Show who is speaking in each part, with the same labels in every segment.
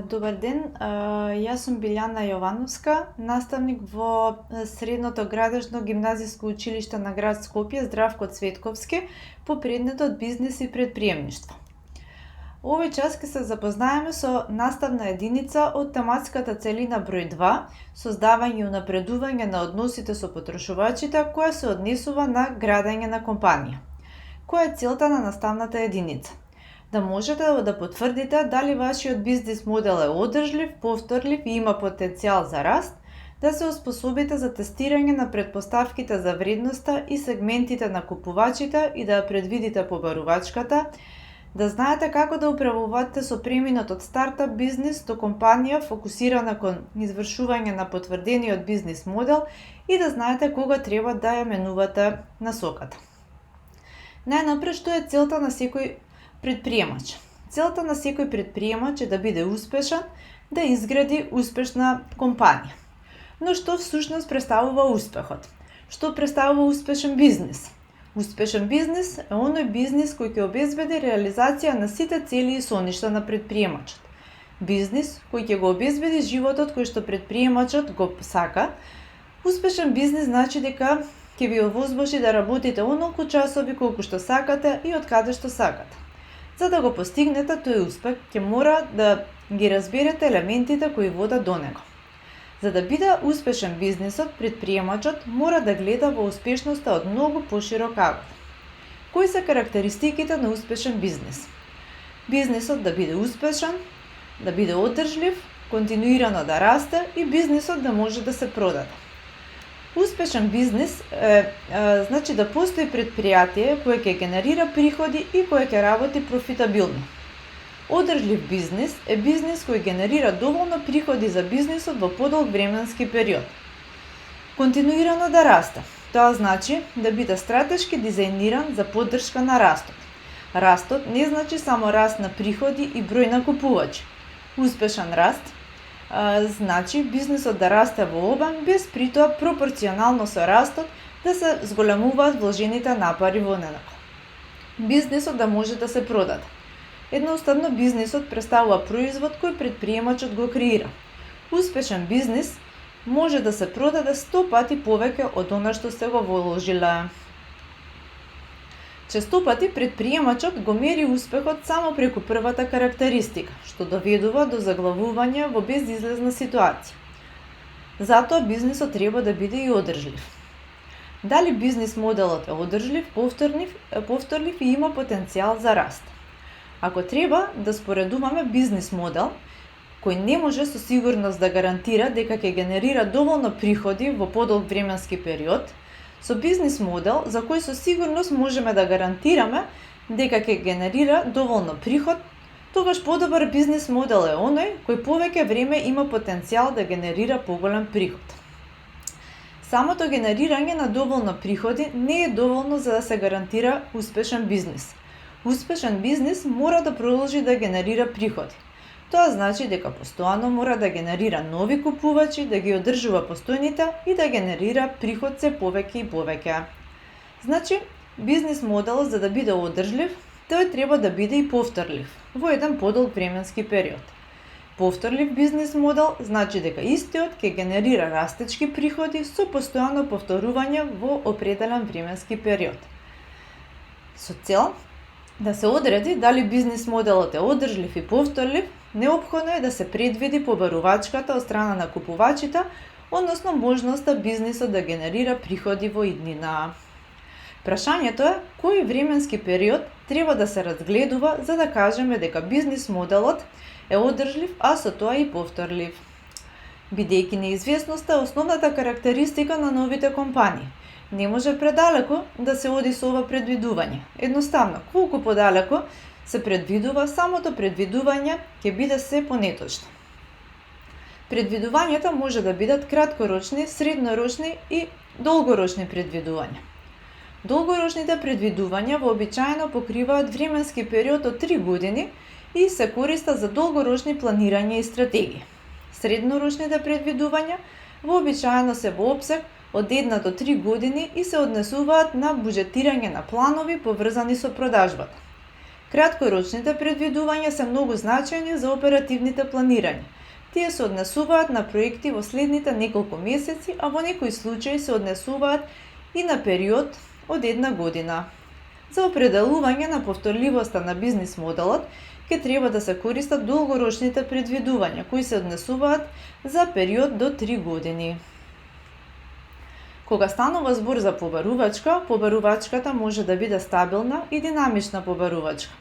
Speaker 1: Добар ден, јас сум Билјана Јовановска, наставник во Средното градежно гимназиско училиште на град Скопје Здравко Цветковски по предметот бизнис и предприемништво. Овој час ќе се запознаеме со наставна единица од тематската целина број 2, создавање и унапредување на односите со потрошувачите, која се однесува на градење на компанија. Која е целта на наставната единица? Да можете да потврдите дали вашиот бизнис модел е одржлив, повторлив и има потенцијал за раст, да се оспособите за тестирање на претпоставките за вредноста и сегментите на купувачите и да ја предвидите побарувачката, да знаете како да управувате со преминот од стартап бизнис до компанија фокусирана кон извршување на потврдениот бизнис модел и да знаете кога треба да ја менувате насоката. Најнапред, што е целта на секој предприемач? Целта на секој предприемач е да биде успешен, да изгради успешна компанија. Но што всушност представува успехот? Што представува успешен бизнис? Успешен бизнис е оној бизнис кој ќе обезбеди реализација на сите цели и соништа на предприемачот. Бизнис кој ќе го обезбеди животот кој што предприемачот го сака. Успешен бизнис значи дека ќе ви овозможи да работите онолку часови колку што сакате и од каде што сакате. За да го постигнете тој успех, ќе мора да ги разберете елементите кои водат до него. За да биде успешен бизнисот, предприемачот мора да гледа во успешноста од многу поширок ъгол. Кои се карактеристиките на успешен бизнис? Бизнисот да биде успешен, да биде одржлив, континуирано да расте и бизнисот да може да се продаде. Успешен бизнис значи да постои предпријатие кое ќе генерира приходи и кое ќе работи профитабилно. Одржлив бизнис е бизнис кој генерира доволно приходи за бизнисот во подолг временски период. Континуирано да расте. Тоа значи да биде стратешки дизајниран за поддршка на растот. Растот не значи само раст на приходи и број на купувачи. Успешен раст значи бизнисот да расте во обем, без притоа пропорционално со растот да се зголемуваат вложените напари во него. Бизнисот да може да се продаде. Едноставно бизнисот представува производ кој предприемачот го креира. Успешен бизнис може да се продаде 100 пати повеќе од она што сте го вложиле. Често пати предприемачот го мери успехот само преку првата карактеристика, што доведува до заглавување во безизлезна ситуација. Затоа бизнисот треба да биде и одржлив. Дали бизнис моделот е одржлив, повторлив и има потенцијал за раст? Ако треба да споредуваме бизнис модел кој не може со сигурност да гарантира дека ќе генерира доволно приходи во подолг временски период, со бизнис модел за кој со сигурност можеме да гарантираме дека ќе генерира доволно приход, тогаш подобар бизнис модел е оној кој повеќе време има потенцијал да генерира поголем приход. Самото генерирање на доволно приходи не е доволно за да се гарантира успешен бизнис. Успешен бизнис мора да продолжи да генерира приходи. Тоа значи дека постојано мора да генерира нови купувачи, да ги одржува постојните и да генерира приход се повеќе и повеќе. Значи, бизнис моделот за да биде одржлив, тој треба да биде и повторлив во еден подолг временски период. Повторлив бизнис модел значи дека истиот ќе генерира растечки приходи со постојано повторување во определен временски период. Со цел да се одреди дали бизнис моделот е одржлив и повторлив, неопходно е да се предвиди побарувачката од страна на купувачите, односно можноста бизнисот да генерира приходи во иднина. Прашањето е кој временски период треба да се разгледува за да кажеме дека бизнис моделот е одржлив, а со тоа и повторлив. Бидејќи неизвестноста е основната карактеристика на новите компании, не може предалеку да се оди со ова предвидување. Едноставно, колку подалеку се предвидува, самото предвидување ќе биде се понеточно. Предвидувањата може да бидат краткорочни, среднорочни и долгорочни предвидувања. Долгорочните предвидувања вообичаено покриваат временски период од 3 години и се користат за долгорочни планирања и стратегии. Среднорочните предвидувања вообичаено се во опсег од 1 до 3 години и се однесуваат на буџетирање на планови поврзани со продажбата. Краткорочните предвидувања се многу значајни за оперативните планирања. Тие се однесуваат на проекти во следните неколку месеци, а во некои случаи се однесуваат и на период од една година. За определување на повторливоста на бизнис моделот, ќе треба да се користат долгорочните предвидувања, кои се однесуваат за период до 3 години. Кога станува збор за побарувачка, побарувачката може да биде стабилна и динамична побарувачка.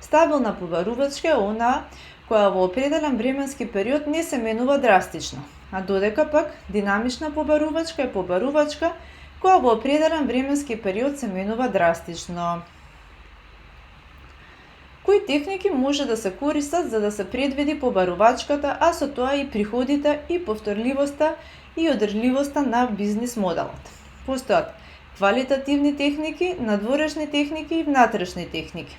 Speaker 1: Стабилна побарувачка е онаа која во определен временски период не се менува драстично, а додека пак динамична побарувачка е побарувачка која во определен временски период се менува драстично. Кои техники може да се користат за да се предвиди побарувачката, а со тоа и приходите и повторливоста и одржливоста на бизнис моделот? Постојат квалитативни техники, надворешни техники и внатрешни техники.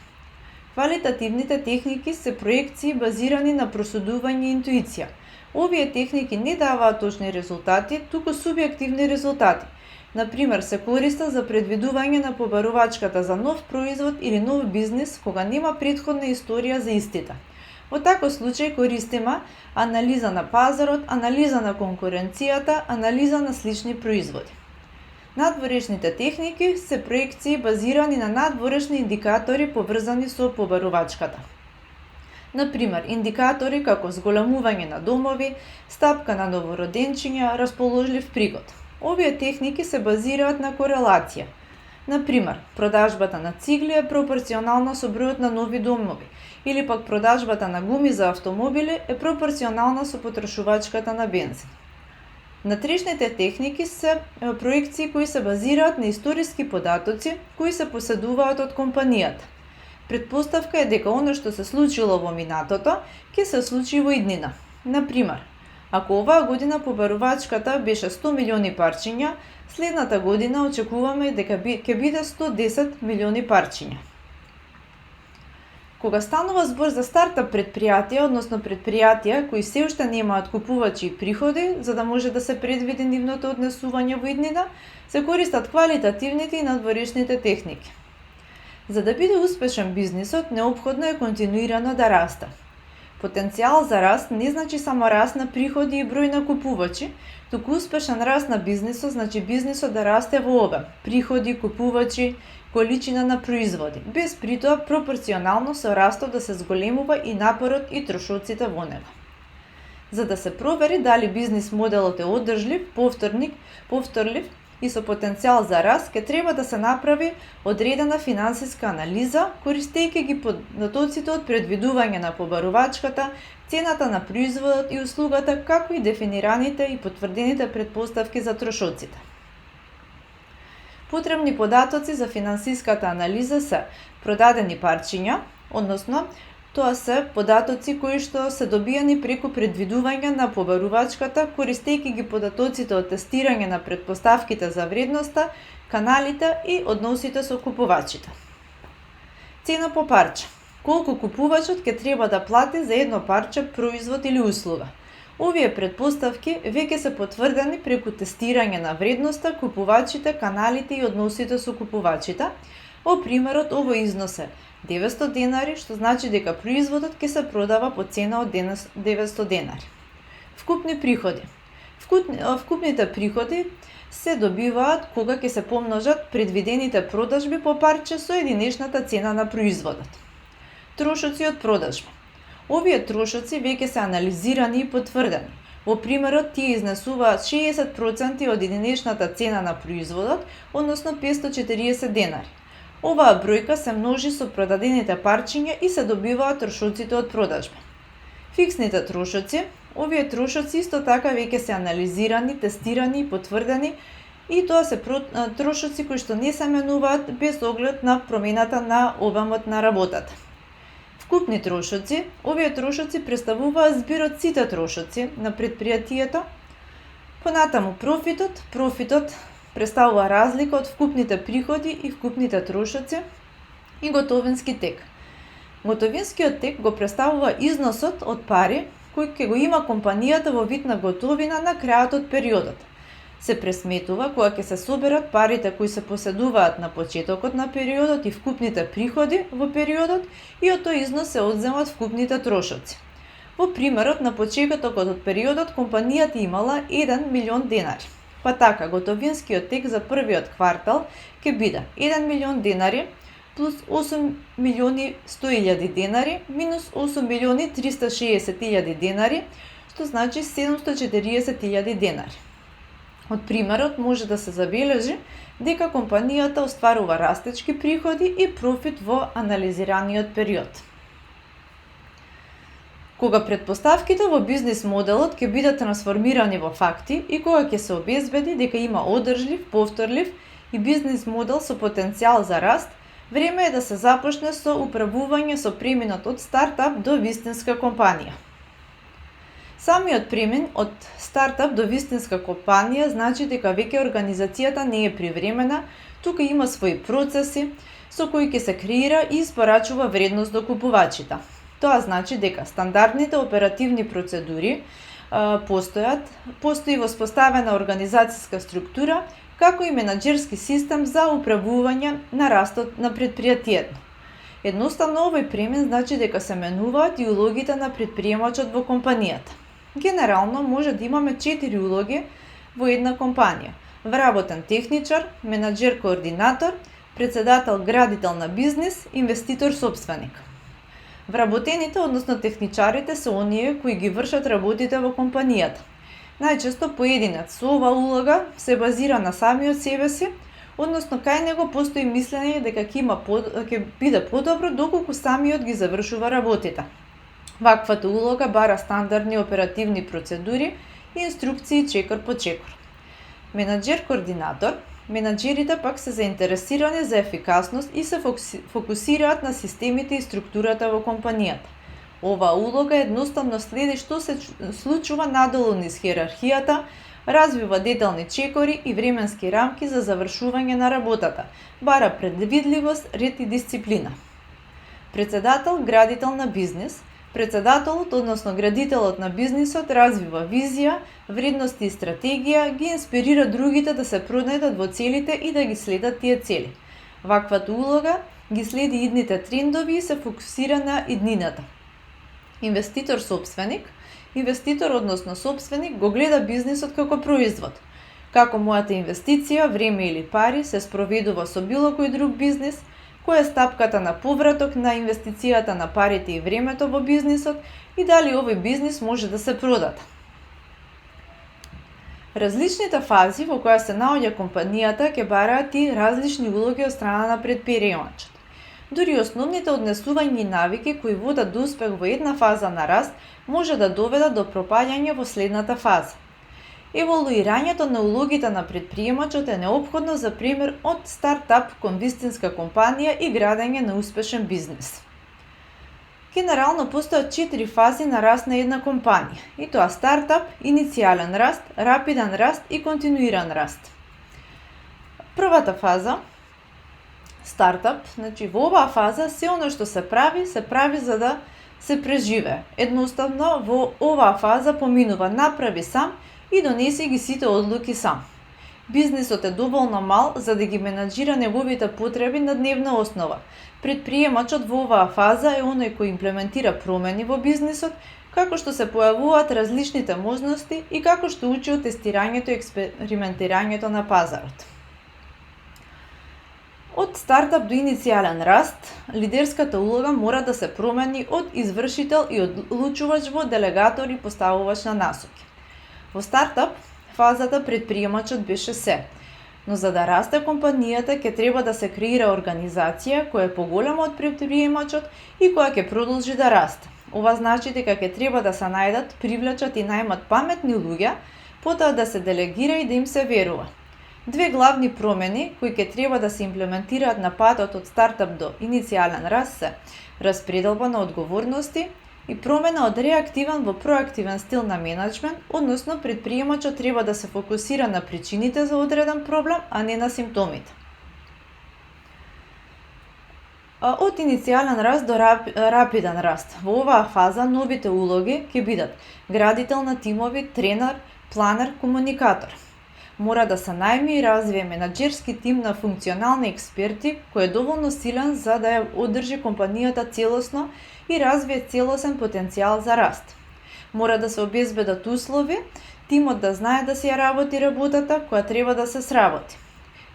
Speaker 1: Квалитативните техники се проекции базирани на просудување и интуиција. Овие техники не даваат точни резултати, туку субјективни резултати. Например, се користат за предвидување на побарувачката за нов производ или нов бизнис кога нема претходна историја за истите. Во таков случај користима анализа на пазарот, анализа на конкуренцијата, анализа на слични производи. Надворешните техники се проекции базирани на надворешни индикатори поврзани со побарувачката. Например, индикатори како зголемување на домови, стапка на новороденчиња, расположлив приход. Овие техники се базираат на корелација. Например, продажбата на цигли е пропорционална со бројот на нови домови, или пак продажбата на гуми за автомобили е пропорционална со потрошувачката на бензин. Натрешните техники се проекции кои се базираат на историски податоци кои се поседуваат од компанијата. Предпоставка е дека она што се случило во минатото ќе се случи во иднина. Например, ако оваа година побарувачката беше 100 милиони парчиња, следната година очекуваме дека ќе биде 110 милиони парчиња. Кога станува збор за стартап предпријатија, односно предпријатија кои се уште немаат купувачи и приходи, за да може да се предвиди нивното однесување во иднина, се користат квалитативните и надворешните техники. За да биде успешен бизнисот, неопходно е континуирано да расте. Потенцијал за раст не значи само раст на приходи и број на купувачи, туку успешен раст на бизнисот значи бизнисот да расте во обем, приходи, купувачи, количина на производи, без притоа пропорционално со растот да се зголемува и напорот и трошоците во него. За да се провери дали бизнис моделот е одржлив, повторлив и со потенцијал за раст, ќе треба да се направи одредена финансиска анализа, користејќи ги податоците од предвидување на побарувачката, цената на производот и услугата, како и дефинираните и потврдените претпоставки за трошоците. Потребни податоци за финансиската анализа се продадени парчиња, односно тоа се податоци кои што се добијани преку предвидување на побарувачката, користејќи ги податоците од тестирање на претпоставките за вредноста, каналите и односите со купувачите. Цена по парче. Колку купувачот ќе треба да плати за едно парче производ или услуга. Овие претпоставки веќе се потврдени преку тестирање на вредноста, купувачите, каналите и односите со купувачите. Во примерот, овој износ е 900 денари, што значи дека производот ќе се продава по цена од 900 денари. Вкупни приходи. Вкупните приходи се добиваат кога ќе се помножат предвидените продажби по парче со единечната цена на производот. Трошоци од продажба. Овие трошоци веќе се анализирани и потврдени. Во примерот, тие изнесуваат 60% од единечната цена на производот, односно 540 денари. Оваа бројка се множи со продадените парчиња и се добиваат трошоците од продажба. Фиксните трошоци. Овие трошоци исто така веќе се анализирани, тестирани и потврдени, и тоа се трошоци кои што не се менуваат без оглед на промената на обемот на работата. Вкупни трошоци. Овие трошоци представуваат збирот сите трошоци на предпријатието. Понатаму профитот. Профитот представува разлика од вкупните приходи и вкупните трошоци. И готовински тек. Готовинскиот тек го представува износот од пари кој ќе го има компанијата во вид на готовина на крајот од периодот. се пресметува кога ќе се соберат парите кои се поседуваат на почетокот на периодот и вкупните приходи во периодот и од тој износ се одземат вкупните трошоци. Во примерот на почетокот од периодот компанијата имала 1 милион денари. Па така, готовинскиот тек за првиот квартал ќе биде 1 милион денари плюс 8 милиони 100.000 денари минус 8 милиони 360.000 денари, што значи 740.000 денари. Од примерот може да се забележи дека компанијата остварува растечки приходи и профит во анализираниот период. Кога претпоставките во бизнис моделот ќе бидат трансформирани во факти и кога ќе се обезбеди дека има одржлив, повторлив и бизнис модел со потенцијал за раст, време е да се започне со управување со преминот од стартап до вистинска компанија. Самиот премин од стартап до вистинска компанија значи дека веќе организацијата не е привремена, тука има своји процеси со кои ќе се креира и испорачува вредност до купувачите. Тоа значи дека стандардните оперативни процедури постои воспоставена организацијска структура, како и менаџерски систем за управување на растот на предпријатието. Едноставно овој премин значи дека се менуваат и улогите на предприемачот во компанијата. Генерално може да имаме 4 улоги во една компанија: вработен техничар, менаџер координатор, председател градител на бизнис, инвеститор собственик. Вработените, односно техничарите, се оние кои ги вршат работите во компанијата. Најчесто поединец со ова улога се базира на самиот себе си, односно кај него постои мислење дека ќе биде подобро доколку самиот ги завршува работите. Ваквата улога бара стандардни оперативни процедури и инструкции чекор по чекор. Менаџер-координатор. Менаџерите пак се заинтересирани за ефикасност и се фокусираат на системите и структурата во компанијата. Оваа улога едноставно следи што се случува надолу низ хиерархијата, развива детални чекори и временски рамки за завршување на работата, бара предвидливост, ред и дисциплина. Председател, градител на бизнис. Председателот, односно градителот на бизнисот, развива визија, вредности и стратегија, ги инспирира другите да се пронајдат во целите и да ги следат тие цели. Ваквата улога ги следи идните трендови и се фокусира на иднината. Инвеститор собственик. Инвеститор, односно собственик, го гледа бизнисот како производ. Како мојата инвестиција, време или пари се спроведува со било кој друг бизнис, која е стапката на повраток на инвестицијата на парите и времето во бизнисот и дали овој бизнис може да се продаде. Различните фази во која се наоѓа компанијата ќе бараат и различни улоги од страна на предприемачот. Дури основните однесувања и навики кои водат до успех во една фаза на раст може да доведат до пропаѓање во следната фаза. Еволуирањето на улогите на предприемачот е неопходно за пример од стартап кон вистинска компанија и градење на успешен бизнис. Генерално постојат 4 фази на раст на една компанија, и тоа стартап, иницијален раст, рапиден раст и континуиран раст. Првата фаза, стартап, значи во оваа фаза се оно што се прави за да се преживее. Едноставно во оваа фаза поминува направи сам и донеси ги сите одлуки сам. Бизнисот е доволно мал за да ги менаџира неговите потреби на дневна основа. Предприемачот во оваа фаза е оној кој имплементира промени во бизнисот, како што се појавуваат различните можности и како што учи од тестирањето и експериментирањето на пазарот. Од стартап до иницијален раст, лидерската улога мора да се промени од извршител и одлучувач во делегатор и поставувач на насоки. Во стартап фазата предприемачот беше се, но за да расте компанијата ќе треба да се креира организација која е поголема од предприемачот и која ќе продолжи да расте. Ова значи дека ќе треба да се најдат, привлечат и најмат паметни луѓе, потоа да се делегира и да им се верува. Две главни промени кои ќе треба да се имплементираат на патот од стартап до иницијален раст се распределба на одговорности и промена од реактивен во проактивен стил на менеджмент, односно предприемачот треба да се фокусира на причините за одреден проблем, а не на симптомите. Од иницијален раст до рапиден раст. Во оваа фаза новите улоги ќе бидат градител на тимови, тренер, планер, комуникатор. Мора да се најми и развие менаџерски тим на функционални експерти кој е доволно силен за да ја одржи компанијата целосно и развие целосен потенцијал за раст. Мора да се обезбедат услови, тимот да знае да си ја работи работата која треба да се сработи.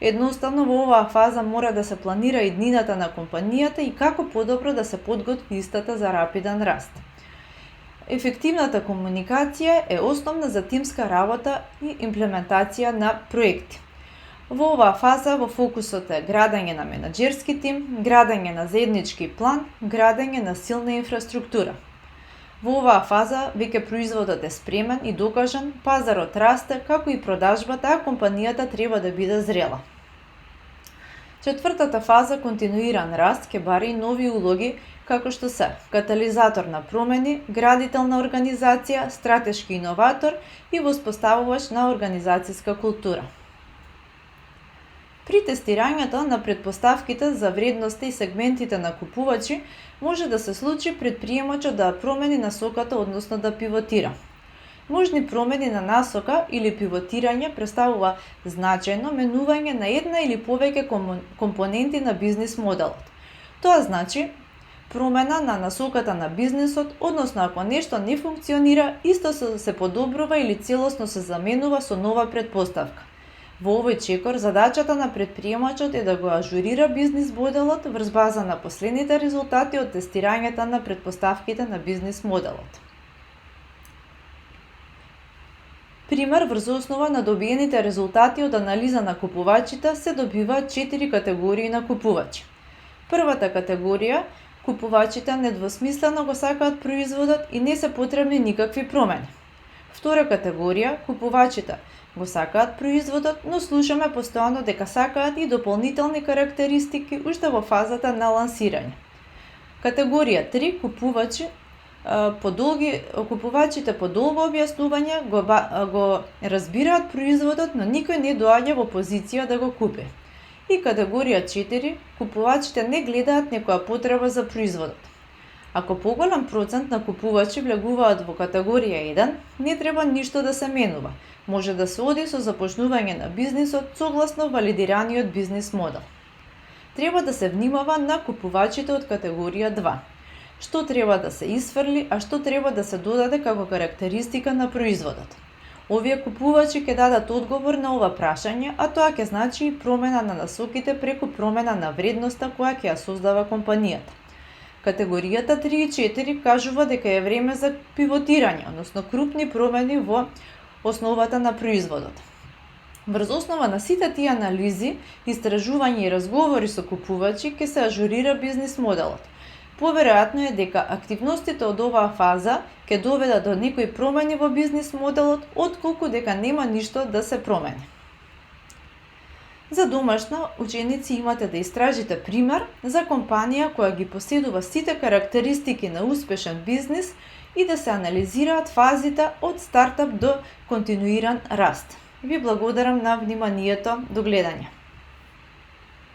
Speaker 1: Едноставно во оваа фаза мора да се планира иднината на компанијата и како подобро да се подготви истата за рапиден раст. Ефективната комуникација е основна за тимска работа и имплементација на проекти. Во оваа фаза во фокусот е градење на менаџерски тим, градење на заеднички план, градење на силна инфраструктура. Во оваа фаза веќе производот е спремен и докажан, пазарот расте, како и продажбата, а компанијата треба да биде зрела. Четвртата фаза, континуиран раст, ќе бари и нови улоги, како што се катализатор на промени, градител на организација, стратешки иноватор и воспоставувач на организацијска култура. При тестирањето на претпоставките за вредноста и сегментите на купувачи може да се случи предприемачот да промени насоката, односно да пивотира. Можни промени на насока или пивотирање представува значајно менување на една или повеќе компоненти на бизнис моделот. Тоа значи промена на насоката на бизнисот, односно ако нешто не функционира, исто се подобрува или целосно се заменува со нова претпоставка. Во овој чекор, задачата на предприемачот е да го ажурира бизнис моделот врз база на последните резултати од тестирањата на претпоставките на бизнис моделот. Пример, врз основа на добиените резултати од анализа на купувачите се добиваат 4 категории на купувачи. Првата категорија, купувачите недвосмислено го сакаат производот и не се потребни никакви промени. Втора категорија, купувачите го сакаат производот, но слушаме постојано дека сакаат и дополнителни карактеристики уште во фазата на лансирање. Категорија 3, купувачите по долго објаснување го разбираат производот, но никој не доаѓа во позиција да го купи. И категорија 4, купувачите не гледаат некоја потреба за производот. Ако поголем процент на купувачи влегуваат во категорија 1, не треба ништо да се менува. Може да се оди со започнување на бизнисот согласно валидираниот бизнис модел. Треба да се внимава на купувачите од категорија 2. Што треба да се исфрли, а што треба да се додаде како карактеристика на производот. Овие купувачи ќе дадат одговор на ова прашање, а тоа ќе значи и промена на насоките преку промена на вредноста која ќе ја создава компанијата. Категоријата 3 и 4 кажува дека е време за пивотирање, односно крупни промени во основата на производот. Врз основа на сите тие анализи, истражувања и разговори со купувачи ќе се ажурира бизнис моделот. Поверојатно е дека активностите од оваа фаза ќе доведат до некои промени во бизнис моделот, отколку дека нема ништо да се промени. За домашно, ученици имате да истражите пример за компанија која ги поседува сите карактеристики на успешен бизнис и да се анализираат фазите од стартап до континуиран раст. Ви благодарам на вниманието, до гледање.